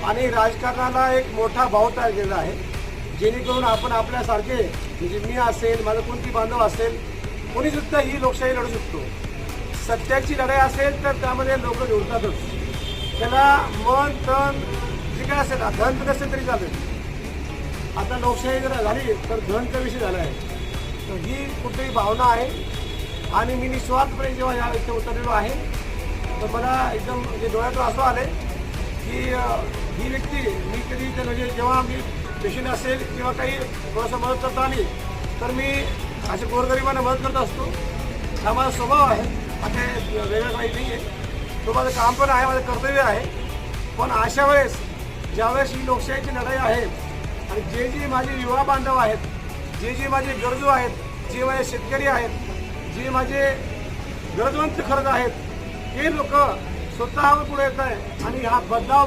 आणि राजकारणाला एक मोठा भाव तयार केलेला आहे, जेणेकरून आपण आपल्यासारखे म्हणजे मी असेल, माझं कोणती बांधव असेल, कोणीसुद्धा ही लोकशाही लढू शकतो. सत्याची लढाई असेल तर त्यामध्ये लोक जोडतातच. त्याला मन तन जे काय असेल, धन तर नसेल तरी चालेल. आता लोकशाही जर झाली तर धनचा विषय झाला आहे. तर ही कुठेही भावना आहे आणि मी निस्वार्थपणे जेव्हा या इथे उतरलेलो आहे तर मला एकदम म्हणजे डोळ्यातून असं आले की ही व्यक्ती मी कधी तर म्हणजे जेव्हा मी पेशंट असेल किंवा काही थोडंसं मदत करता आली तर मी असे गोरगरिबांना मदत करत असतो. हा माझा स्वभाव आहे, आता वेगळं काही नाही आहे. तो माझं काम पण आहे, माझं कर्तव्य आहे. पण अशा वेळेस ज्यावेळेस ही लोकशाहीची लढाई आहे आणि जे जे माझे युवा बांधव आहेत, जे जे माझे गरजू आहेत, जे माझे शेतकरी आहेत, जे माझे गरजवंत खरंच आहेत, हे लोक स्वतःवर पुढे येत आहे आणि हा बदलाव